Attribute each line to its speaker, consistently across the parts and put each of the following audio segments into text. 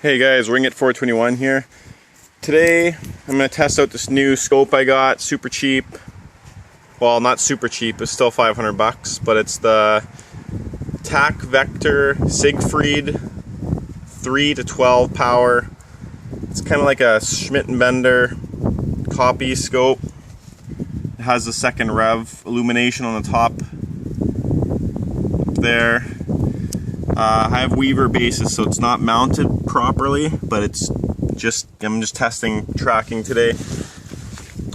Speaker 1: Hey guys, Ring It 421 here. Today I'm going to test out this new scope I got, super cheap. Well, not super cheap, it's still 500 bucks, but it's the Tac Vector SEGFREID 3 to 12 power. It's kind of like a Schmidt & Bender copy scope. It has the second rev illumination on the top up there. I have Weaver bases, so it's not mounted properly, but I'm just testing tracking today.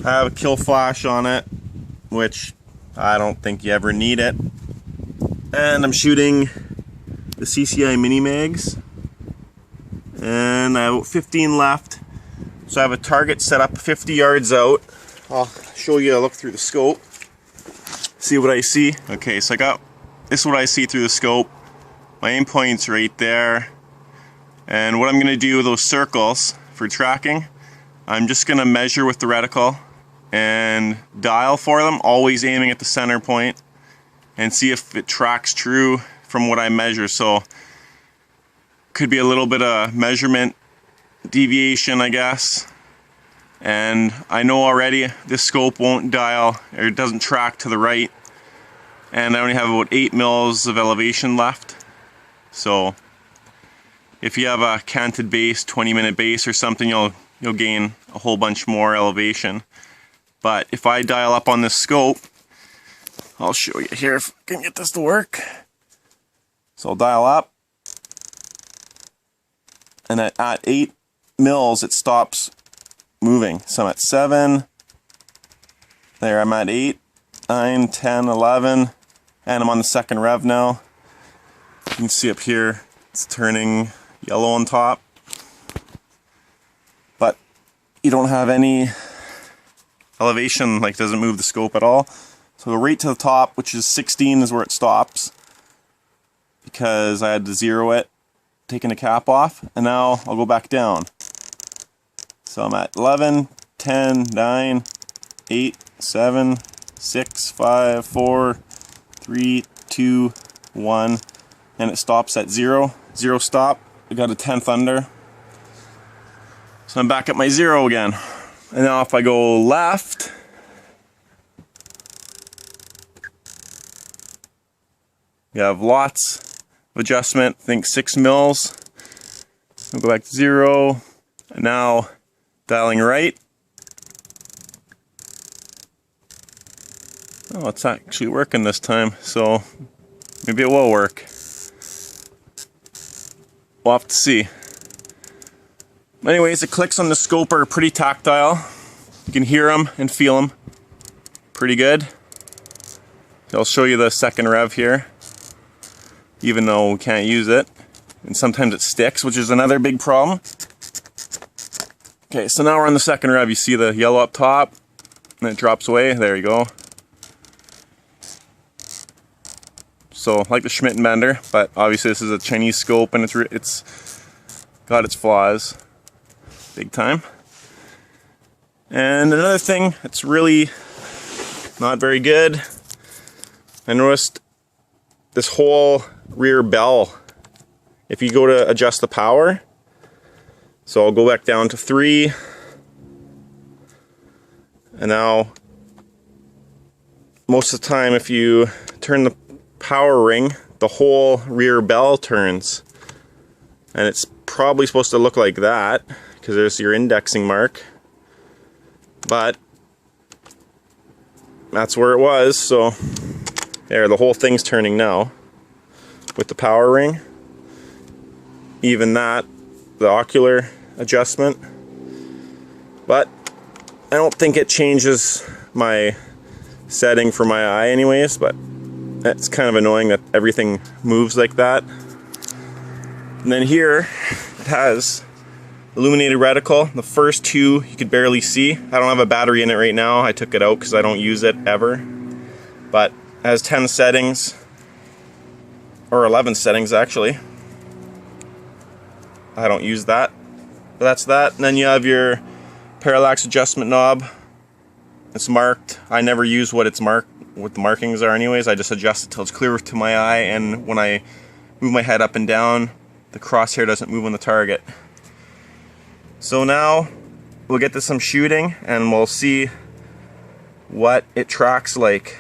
Speaker 1: I have a kill flash on it, which I don't think you ever need it. And I'm shooting the CCI mini mags, and I have 15 left. So I have a target set up 50 yards out. I'll show you a look through the scope, see what I see. Okay, so this is what I see through the scope. My aim point's right there, and what I'm going to do with those circles for tracking, I'm just going to measure with the reticle and dial for them, always aiming at the center point, and see if it tracks true from what I measure. So could be a little bit of measurement deviation, I guess. And I know already this scope won't dial, or it doesn't track to the right, and I only have about 8 mils of elevation left. So if you have a canted base, 20-minute base or something, you'll gain a whole bunch more elevation. But if I dial up on this scope, I'll show you here if I can get this to work. So I'll dial up, and at 8 mils it stops moving. So I'm at 7, there I'm at 8, 9, 10, 11, and I'm on the second rev now. You can see up here it's turning yellow on top, but you don't have any elevation, like doesn't move the scope at all. So go right to the top, which is 16 is where it stops, because I had to zero it, taking the cap off, and now I'll go back down. So I'm at 11, 10, 9, 8, 7, 6, 5, 4, 3, 2, 1, and it stops at 0. 0 stop. I got a 10th under. So I'm back at my 0 again. And now if I go left, you have lots of adjustment, I think 6 mils. I'll go back to 0, and now dialing right. Oh, it's actually working this time, so maybe it will work. We'll have to see. Anyways, the clicks on the scope are pretty tactile. You can hear them and feel them pretty good. I'll show you the second rev here, even though we can't use it. And sometimes it sticks, which is another big problem. Okay, so now we're on the second rev. You see the yellow up top, and it drops away. There you go. So, like the Schmidt & Bender, but obviously this is a Chinese scope, and it's got its flaws, big time. And another thing that's really not very good, I noticed this whole rear bell, if you go to adjust the power, so I'll go back down to 3, and now most of the time if you turn the power ring, the whole rear bell turns, and it's probably supposed to look like that because there's your indexing mark, but that's where it was. So there, the whole thing's turning now with the power ring. Even that, the ocular adjustment, but I don't think it changes my setting for my eye anyways, but it's kind of annoying that everything moves like that. And then here it has illuminated reticle. The first two you could barely see. I don't have a battery in it right now. I took it out because I don't use it ever. But it has 10 settings, or 11 settings actually. I don't use that. But that's that. And then you have your parallax adjustment knob. It's marked. I never use what it's marked, what the markings are anyways. I just adjust it till it's clear to my eye, and when I move my head up and down, the crosshair doesn't move on the target. So now we'll get to some shooting and we'll see what it tracks like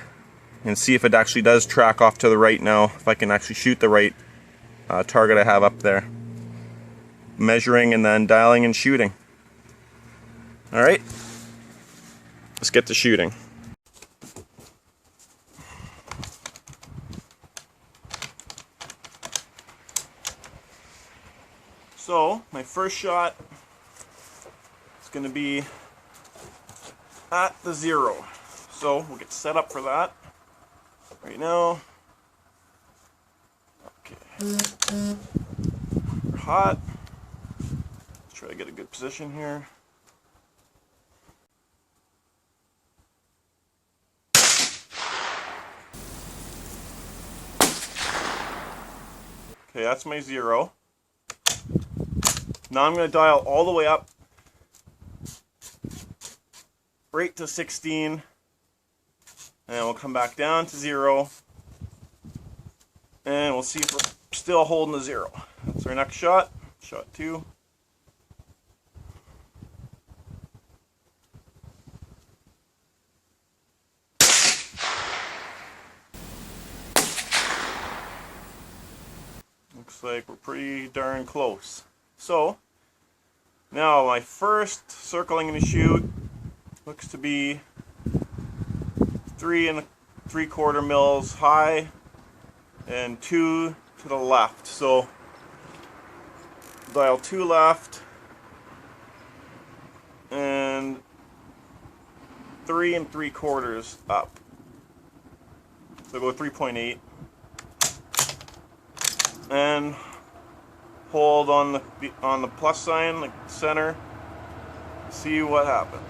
Speaker 1: and see if it actually does track off to the right now, if I can actually shoot the right target I have up there. Measuring and then dialing and shooting. Alright, let's get to shooting. So, my first shot is going to be at the 0. So, we'll get set up for that right now. Okay. We're hot. Let's try to get a good position here. Okay, that's my 0. Now I'm going to dial all the way up, right to 16, and we'll come back down to 0, and we'll see if we're still holding the 0. That's our next shot, shot 2. Looks like we're pretty darn close. So, now my first circle I'm going to shoot looks to be 3 3/4 mils high and 2 to the left. So, dial 2 left and 3 3/4 up. So go 3.8 and hold on the plus sign, like center, see what happens.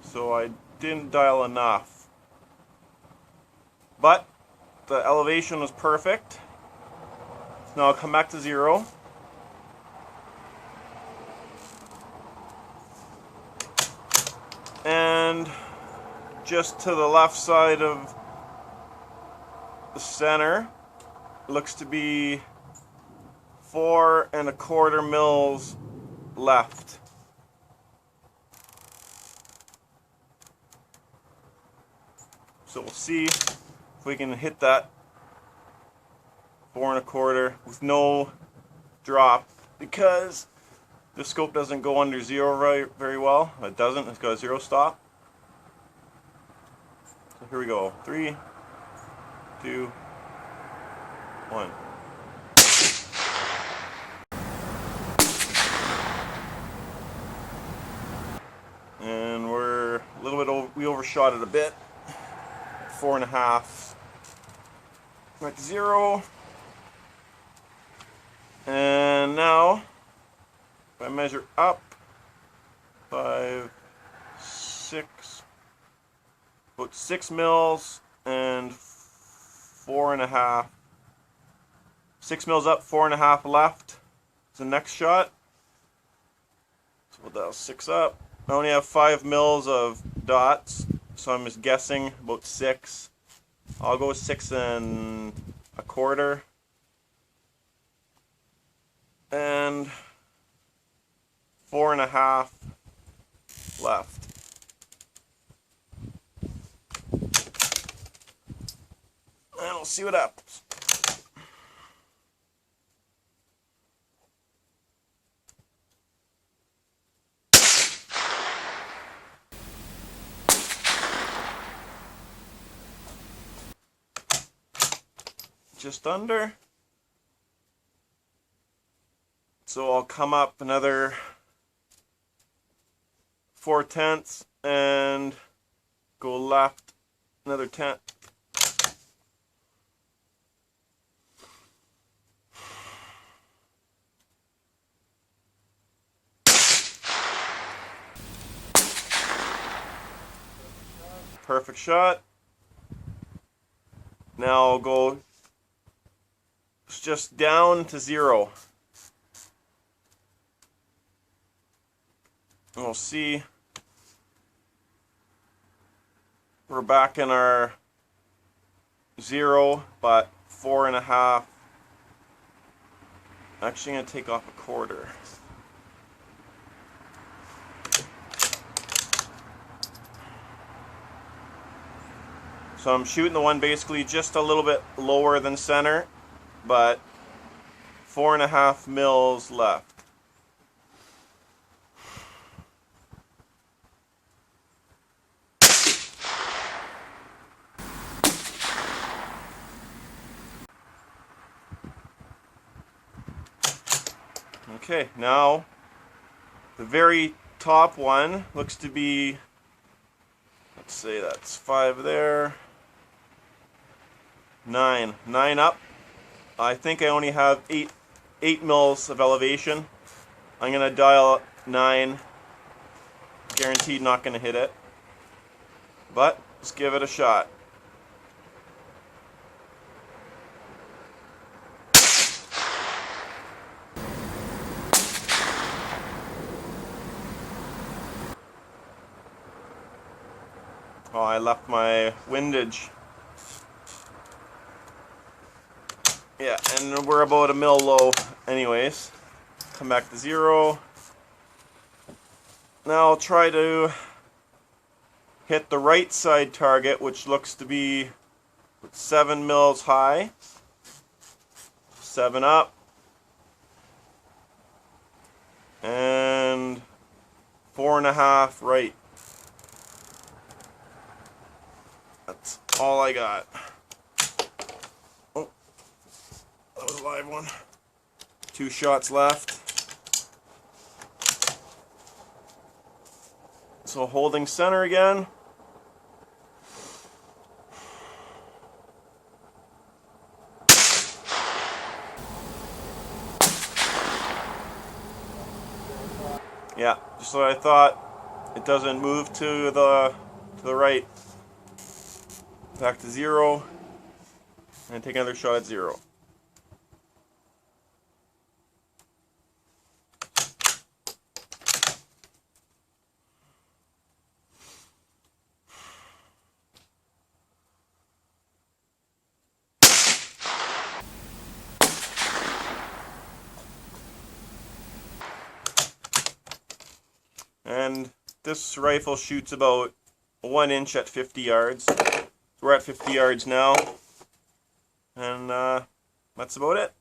Speaker 1: So I didn't dial enough, but the elevation was perfect. Now I'll come back to 0. And just to the left side of the center looks to be 4 1/4 mils left. So we'll see if we can hit that 4 1/4 with no drop, because the scope doesn't go under 0 very well. It doesn't. It's got a 0 stop. So here we go. 3, 2, 1. And we're a little bit we overshot it a bit. 4.5. Back to 0. And now, if I measure up, 5, 6, about 6 mils and 4.5. 6 mils up, 4.5 left. It's the next shot. So we'll dial 6 up. I only have 5 mils of dots, so I'm just guessing about 6. I'll go 6 1/4. And 4.5 left. And we'll see what happens. Just under. So I'll come up another 4/10 and go left another 10th. Perfect shot. Now I'll go just down to 0. And we'll see we're back in our 0, but 4.5. Actually, I'm going to take off 1/4. So I'm shooting the one basically just a little bit lower than center, but 4.5 mils left. Okay, now the very top one looks to be, let's say that's 5 there, 9 up. I think I only have 8 mils of elevation. I'm gonna dial 9. Guaranteed not gonna hit it, but let's give it a shot. Oh, I left my windage. Yeah, and we're about 1 mil low anyways. Come back to 0. Now I'll try to hit the right side target, which looks to be 7 mils high. 7 up. And 4.5 right. That's all I got. Oh, that was a live one. 2 shots left. So holding center again. Yeah, just what I thought. It doesn't move to the right. Back to 0, and take another shot at 0. And this rifle shoots about 1 inch at 50 yards. We're at 50 yards now, and that's about it.